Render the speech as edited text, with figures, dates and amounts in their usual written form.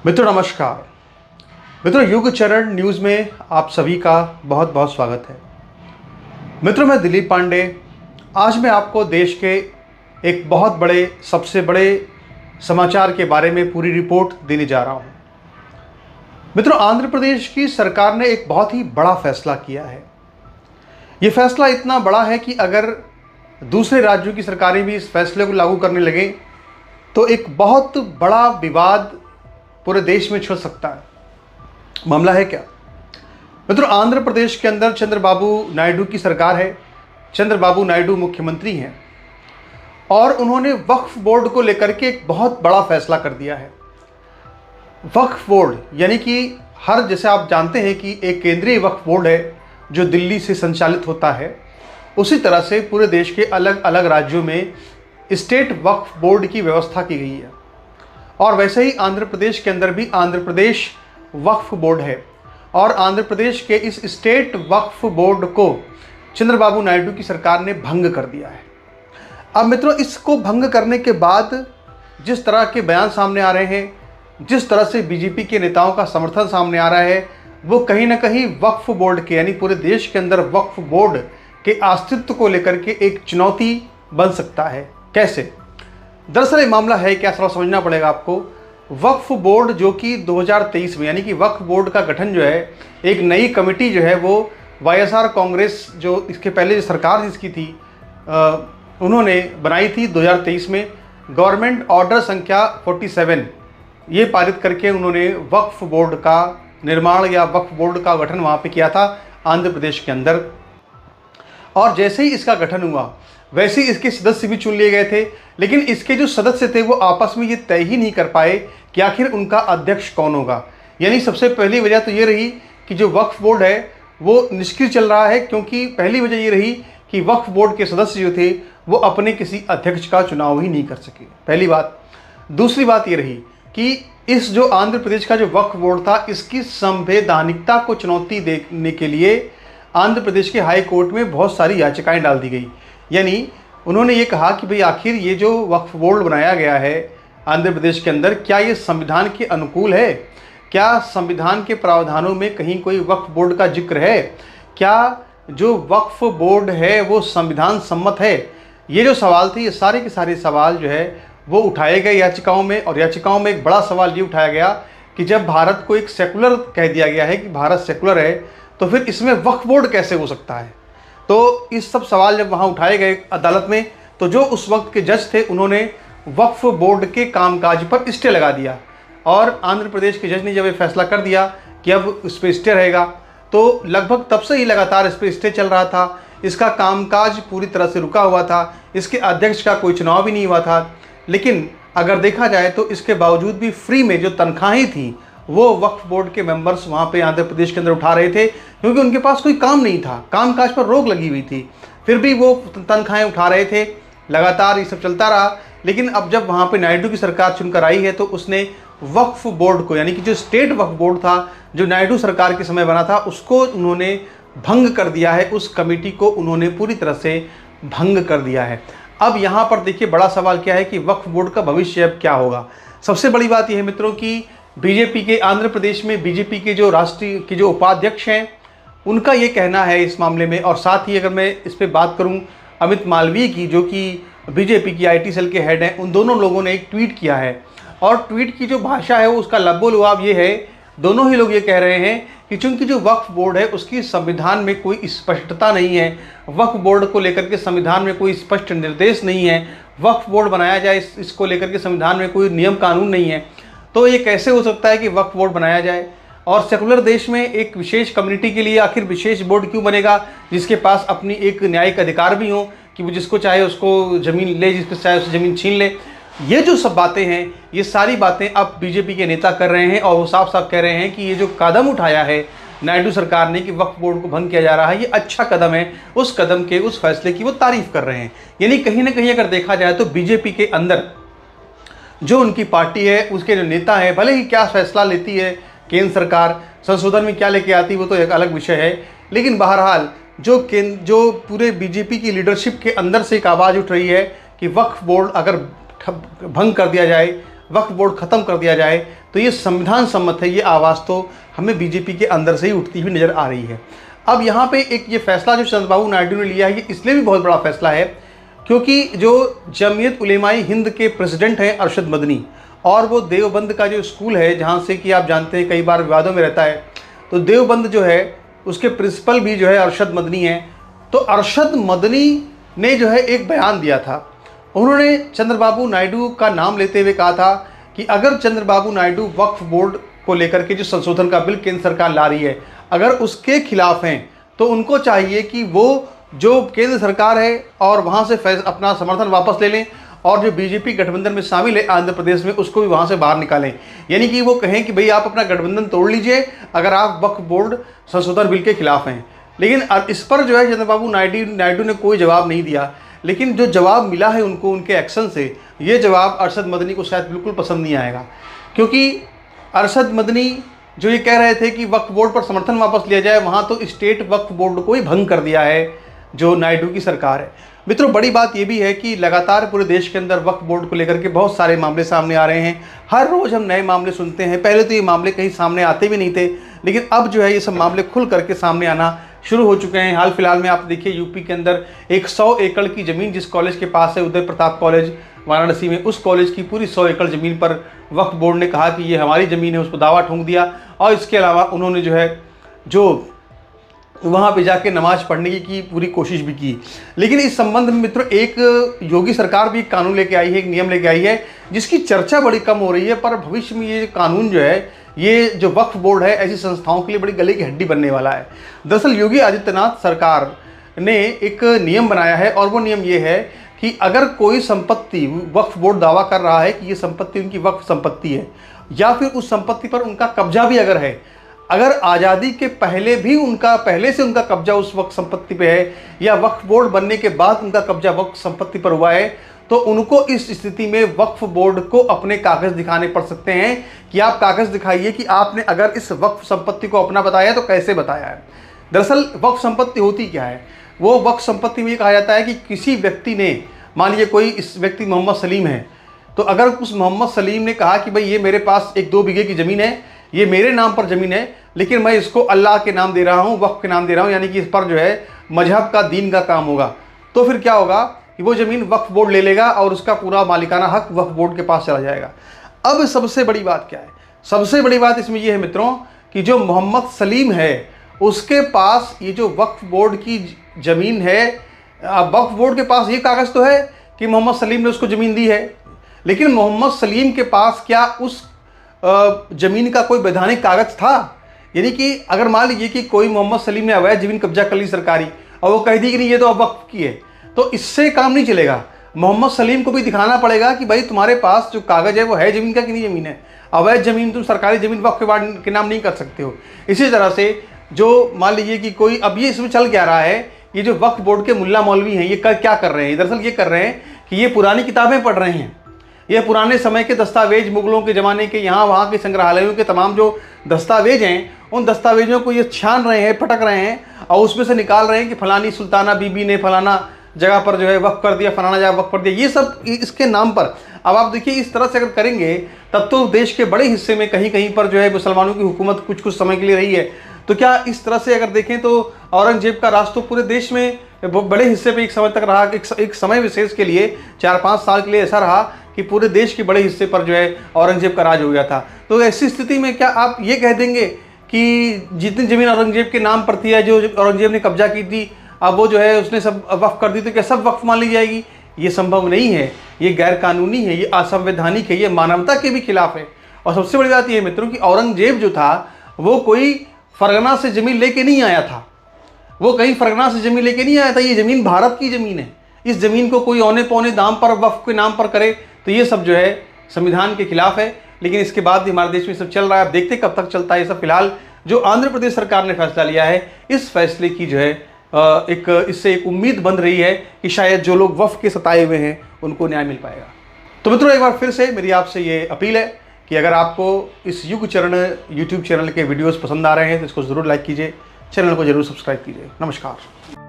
मित्रों नमस्कार। मित्रों युग चरण न्यूज़ में आप सभी का बहुत बहुत स्वागत है। मित्रों मैं दिलीप पांडे आज मैं आपको देश के एक बहुत बड़े सबसे बड़े समाचार के बारे में पूरी रिपोर्ट देने जा रहा हूं। मित्रों आंध्र प्रदेश की सरकार ने एक बहुत ही बड़ा फैसला किया है। ये फैसला इतना बड़ा है कि अगर दूसरे राज्यों की सरकारें भी इस फैसले को लागू करने लगे तो एक बहुत बड़ा विवाद पूरे देश में छिड़ सकता है। मामला है क्या? मित्रों आंध्र प्रदेश के अंदर चंद्रबाबू नायडू की सरकार है। चंद्रबाबू नायडू मुख्यमंत्री हैं और उन्होंने वक्फ बोर्ड को लेकर के एक बहुत बड़ा फैसला कर दिया है। वक्फ बोर्ड यानी कि जैसे आप जानते हैं कि एक केंद्रीय वक्फ बोर्ड है जो दिल्ली से संचालित होता है, उसी तरह से पूरे देश के अलग अलग राज्यों में स्टेट वक्फ बोर्ड की व्यवस्था की गई है। और वैसे ही आंध्र प्रदेश के अंदर भी आंध्र प्रदेश वक्फ बोर्ड है और आंध्र प्रदेश के इस स्टेट वक्फ बोर्ड को चंद्रबाबू नायडू की सरकार ने भंग कर दिया है। अब मित्रों इसको भंग करने के बाद जिस तरह के बयान सामने आ रहे हैं, जिस तरह से बीजेपी के नेताओं का समर्थन सामने आ रहा है, वो कहीं ना कहीं वक्फ बोर्ड के यानी पूरे देश के अंदर वक्फ बोर्ड के अस्तित्व को लेकर के एक चुनौती बन सकता है। कैसे? दरअसल ये मामला है क्या, थोड़ा समझना पड़ेगा आपको। वक्फ बोर्ड जो कि 2023 में यानी कि वक्फ बोर्ड का गठन जो है एक नई कमेटी जो है वो वाईएसआर कांग्रेस जो इसके पहले जो सरकार जिसकी थी उन्होंने बनाई थी 2023 में। गवर्नमेंट ऑर्डर संख्या 47 ये पारित करके उन्होंने वक्फ बोर्ड का निर्माण या वक्फ बोर्ड का गठन वहाँ पे किया था आंध्र प्रदेश के अंदर। और जैसे ही इसका गठन हुआ वैसे ही इसके सदस्य भी चुन लिए गए थे, लेकिन इसके जो सदस्य थे वो आपस में ये तय ही नहीं कर पाए कि आखिर उनका अध्यक्ष कौन होगा। यानी सबसे पहली वजह तो ये रही कि जो वक्फ बोर्ड है वो निष्क्रिय चल रहा है, क्योंकि पहली वजह ये रही कि वक्फ बोर्ड के सदस्य जो थे वो अपने किसी अध्यक्ष का चुनाव ही नहीं कर सके, पहली बात। दूसरी बात ये रही कि इस जो आंध्र प्रदेश का जो वक्फ बोर्ड था इसकी संवैधानिकता को चुनौती देने के लिए आंध्र प्रदेश के हाई कोर्ट में बहुत सारी याचिकाएं डाल दी गई। यानी उन्होंने ये कहा कि भाई आखिर ये जो वक्फ बोर्ड बनाया गया है आंध्र प्रदेश के अंदर, क्या ये संविधान के अनुकूल है? क्या संविधान के प्रावधानों में कहीं कोई वक्फ बोर्ड का जिक्र है? क्या जो वक्फ बोर्ड है वो संविधान सम्मत है? ये जो सवाल थे, ये सारे के सारे सवाल जो है वो उठाए गए याचिकाओं में। और याचिकाओं में एक बड़ा सवाल ये उठाया गया कि जब भारत को एक सेकुलर कह दिया गया है कि भारत सेकुलर है, तो फिर इसमें वक्फ बोर्ड कैसे हो सकता है? तो इस सब सवाल जब वहाँ उठाए गए अदालत में, तो जो उस वक्त के जज थे उन्होंने वक्फ बोर्ड के कामकाज पर स्टे लगा दिया। और आंध्र प्रदेश के जज ने जब ये फैसला कर दिया कि अब इस पर स्टे रहेगा, तो लगभग तब से ही लगातार इस पर स्टे चल रहा था। इसका कामकाज पूरी तरह से रुका हुआ था, इसके अध्यक्ष का कोई चुनाव भी नहीं हुआ था। लेकिन अगर देखा जाए तो इसके बावजूद भी फ्री में जो तनख्वाहें थी वो वक्फ बोर्ड के मेंबर्स वहाँ पे आंध्र प्रदेश के अंदर उठा रहे थे, क्योंकि उनके पास कोई काम नहीं था, कामकाज पर रोक लगी हुई थी। फिर भी वो तनख्वाहें उठा रहे थे, लगातार ये सब चलता रहा। लेकिन अब जब वहाँ पे नायडू की सरकार चुनकर आई है तो उसने वक्फ बोर्ड को यानी कि जो स्टेट वक्फ बोर्ड था जो नायडू सरकार के समय बना था उसको उन्होंने भंग कर दिया है। उस कमेटी को उन्होंने पूरी तरह से भंग कर दिया है। अब यहाँ पर देखिए बड़ा सवाल क्या है कि वक्फ बोर्ड का भविष्य अब क्या होगा। सबसे बड़ी बात यह है मित्रों की बीजेपी के आंध्र प्रदेश में बीजेपी के जो राष्ट्रीय के जो उपाध्यक्ष हैं उनका ये कहना है इस मामले में। और साथ ही अगर मैं इस पर बात करूं अमित मालवीय की, जो कि बीजेपी की आईटी सेल के हेड हैं, उन दोनों लोगों ने एक ट्वीट किया है। और ट्वीट की जो भाषा है वो उसका लब्बो-लुआब ये है, दोनों ही लोग ये कह रहे हैं कि चूंकि जो वक्फ बोर्ड है उसकी संविधान में कोई स्पष्टता नहीं है, वक्फ बोर्ड को लेकर के संविधान में कोई स्पष्ट निर्देश नहीं है, वक्फ बोर्ड बनाया जाए इसको लेकर के संविधान में कोई नियम कानून नहीं है, तो ये कैसे हो सकता है कि वक्फ बोर्ड बनाया जाए। और सेकुलर देश में एक विशेष कम्युनिटी के लिए आखिर विशेष बोर्ड क्यों बनेगा जिसके पास अपनी एक न्यायिक अधिकार भी हो कि वो जिसको चाहे उसको ज़मीन ले, जिसको चाहे उससे ज़मीन छीन ले। ये जो सब बातें हैं ये सारी बातें अब बीजेपी के नेता कर रहे हैं और वो साफ साफ कह रहे हैं कि ये जो कदम उठाया है नायडू सरकार ने कि वक्फ बोर्ड को भंग किया जा रहा है ये अच्छा कदम है, उस कदम के उस फैसले की वो तारीफ कर रहे हैं। यानी कहीं ना कहीं अगर देखा जाए तो बीजेपी के अंदर जो उनकी पार्टी है उसके जो नेता है, भले ही क्या फैसला लेती है केंद्र सरकार, संशोधन में क्या लेके आती वो तो एक अलग विषय है, लेकिन बहरहाल जो पूरे बीजेपी की लीडरशिप के अंदर से एक आवाज़ उठ रही है कि वक्फ बोर्ड अगर भंग कर दिया जाए, वक्फ बोर्ड ख़त्म कर दिया जाए तो ये संविधान सम्मत है, ये आवाज़ तो हमें बीजेपी के अंदर से ही उठती हुई नज़र आ रही है। अब यहाँ पे एक ये फैसला जो चंद्रबाबू नायडू ने लिया है, ये इसलिए भी बहुत बड़ा फैसला है क्योंकि जो जमीयत उलेमाए हिंद के प्रेसिडेंट हैं अरशद मदनी, और वो देवबंद का जो स्कूल है जहाँ से कि आप जानते हैं कई बार विवादों में रहता है, तो देवबंद जो है उसके प्रिंसिपल भी जो है अरशद मदनी हैं। तो अरशद मदनी ने जो है एक बयान दिया था, उन्होंने चंद्रबाबू नायडू का नाम लेते हुए कहा था कि अगर चंद्रबाबू नायडू वक्फ बोर्ड को लेकर के जो संशोधन का बिल केंद्र सरकार ला रही है, अगर उसके खिलाफ हैं तो उनको चाहिए कि वो जो केंद्र सरकार है और वहाँ से अपना समर्थन वापस ले लें, और जो बीजेपी गठबंधन में शामिल है आंध्र प्रदेश में, उसको भी वहाँ से बाहर निकालें। यानी कि वो कहें कि भाई आप अपना गठबंधन तोड़ लीजिए अगर आप वक्फ बोर्ड संशोधन बिल के खिलाफ हैं। लेकिन इस पर जो है चंद्रबाबू नायडू ने कोई जवाब नहीं दिया, लेकिन जो जवाब मिला है उनको उनके एक्शन से, ये जवाब अरशद मदनी को शायद बिल्कुल पसंद नहीं आएगा। क्योंकि अरशद मदनी जो ये कह रहे थे कि वक्फ बोर्ड पर समर्थन वापस लिया जाए, वहाँ तो स्टेट वक्फ बोर्ड को ही भंग कर दिया है जो नायडू की सरकार है। मित्रों, बड़ी बात ये भी है कि लगातार पूरे देश के अंदर वक्फ बोर्ड को लेकर के बहुत सारे मामले सामने आ रहे हैं। हर रोज़ हम नए मामले सुनते हैं। पहले तो ये मामले कहीं सामने आते भी नहीं थे, लेकिन अब जो है ये सब मामले खुल करके सामने आना शुरू हो चुके हैं। हाल फिलहाल में आप देखिए यूपी के अंदर 100 एकड़ की ज़मीन जिस कॉलेज के पास है, उदय प्रताप कॉलेज वाराणसी में, उस कॉलेज की पूरी 100 एकड़ ज़मीन पर वक्फ बोर्ड ने कहा कि ये हमारी ज़मीन है, उस पर दावा ठोंक दिया। और इसके अलावा उन्होंने जो है जो वहाँ पे जाके नमाज पढ़ने की पूरी कोशिश भी की। लेकिन इस संबंध में मित्रों एक योगी सरकार भी एक कानून लेके आई है, एक नियम लेके आई है, जिसकी चर्चा बड़ी कम हो रही है, पर भविष्य में ये कानून जो है, ये जो वक्फ बोर्ड है, ऐसी संस्थाओं के लिए बड़ी गले की हड्डी बनने वाला है। दरअसल योगी आदित्यनाथ सरकार ने एक नियम बनाया है, और वो नियम ये है कि अगर कोई संपत्ति वक्फ बोर्ड दावा कर रहा है कि ये संपत्ति उनकी वक्फ संपत्ति है, या फिर उस संपत्ति पर उनका कब्जा भी अगर है, अगर आज़ादी के पहले से उनका कब्जा उस वक्फ संपत्ति पे है, या वक्फ बोर्ड बनने के बाद उनका कब्जा वक्फ संपत्ति पर हुआ है, तो उनको इस स्थिति में वक्फ बोर्ड को अपने कागज़ दिखाने पड़ सकते हैं कि आप कागज़ दिखाइए कि आपने अगर इस वक्फ संपत्ति को अपना बताया तो कैसे बताया है। दरअसल वक्फ संपत्ति होती क्या है? वो वक्फ संपत्ति में ये कहा जाता है कि किसी व्यक्ति ने, मान लीजिए कोई इस व्यक्ति मोहम्मद सलीम है, तो अगर उस मोहम्मद सलीम ने कहा कि भाई ये मेरे पास 1-2 बीघे की ज़मीन है, ये मेरे नाम पर ज़मीन है, लेकिन मैं इसको अल्लाह के नाम दे रहा हूँ, वक्फ के नाम दे रहा हूँ, यानी कि इस पर जो है मजहब का, दीन का काम होगा, तो फिर क्या होगा कि वो ज़मीन वक्फ बोर्ड ले लेगा और उसका पूरा मालिकाना हक वक्फ बोर्ड के पास चला जाएगा। अब सबसे बड़ी बात क्या है? सबसे बड़ी बात इसमें यह है मित्रों कि जो मोहम्मद सलीम है उसके पास ये जो वक्फ बोर्ड की ज़मीन है, वक्फ बोर्ड के पास ये कागज़ तो है कि मोहम्मद सलीम ने उसको ज़मीन दी है, लेकिन मोहम्मद सलीम के पास क्या उस ज़मीन का कोई वैधानिक कागज़ था? यानी कि अगर मान लीजिए कि कोई मोहम्मद सलीम ने अवैध ज़मीन कब्जा कर ली सरकारी, और वो कह दी कि नहीं ये तो अब वक्फ की है, तो इससे काम नहीं चलेगा। मोहम्मद सलीम को भी दिखाना पड़ेगा कि भाई तुम्हारे पास जो कागज़ है वो है ज़मीन का कि नहीं ज़मीन है। अवैध ज़मीन तुम सरकारी ज़मीन वक्फ के नाम नहीं कर सकते हो। इसी तरह से जो मान लीजिए कि कोई, अब ये इसमें चल क्या रहा है, ये जो वक्फ बोर्ड के मुल्ला मौलवी हैं ये क्या कर रहे हैं? दरअसल ये कर रहे हैं कि ये पुरानी किताबें पढ़ रहे हैं, ये पुराने समय के दस्तावेज, मुगलों के ज़माने के यहाँ वहाँ के संग्रहालयों के तमाम जो दस्तावेज हैं, उन दस्तावेजों को ये छान रहे हैं, पटक रहे हैं, और उसमें से निकाल रहे हैं कि फलानी सुल्ताना बीबी ने फलाना जगह पर जो है वक्फ कर दिया, फलाना जगह वक्फ कर दिया, ये सब इसके नाम पर। अब आप देखिए इस तरह से अगर करेंगे तब तो देश के बड़े हिस्से में कहीं कहीं पर जो है मुसलमानों की हुकूमत कुछ समय के लिए रही है। तो क्या इस तरह से अगर देखें तो औरंगजेब का राज तो पूरे देश में बड़े हिस्से पे एक समय तक रहा, एक समय विशेष के लिए 4-5 साल के लिए ऐसा रहा कि पूरे देश के बड़े हिस्से पर जो है औरंगजेब का राज हो गया था। तो ऐसी स्थिति में क्या आप ये कह देंगे कि जितनी ज़मीन औरंगजेब के नाम पर थी या जो औरंगजेब ने कब्जा की थी, अब वो जो है उसने सब वक्फ कर दी, तो क्या सब वक्फ मान ली जाएगी? ये संभव नहीं है, ये गैर कानूनी है, ये असंवैधानिक है, ये मानवता के भी खिलाफ है। और सबसे बड़ी बात ये है मित्रों कि औरंगजेब जो था वो कोई फरगना से ज़मीन लेके नहीं आया था, वो कहीं फरगना से ज़मीन लेके नहीं आया था। ये ज़मीन भारत की ज़मीन है। इस ज़मीन को कोई औने पौने दाम पर वक्फ के नाम पर करे तो ये सब जो है संविधान के खिलाफ है। लेकिन इसके बाद भी हमारे देश में सब चल रहा है। अब देखते कब तक चलता है ये सब। फिलहाल जो आंध्र प्रदेश सरकार ने फैसला लिया है, इस फैसले की जो है इससे एक उम्मीद बन रही है कि शायद जो लोग वक्फ के सताए हुए हैं उनको न्याय मिल पाएगा। तो मित्रों एक बार फिर से मेरी आपसे ये अपील है कि अगर आपको इस युग चरण यूट्यूब चैनल के वीडियोस पसंद आ रहे हैं तो इसको ज़रूर लाइक कीजिए, चैनल को ज़रूर सब्सक्राइब कीजिए। नमस्कार।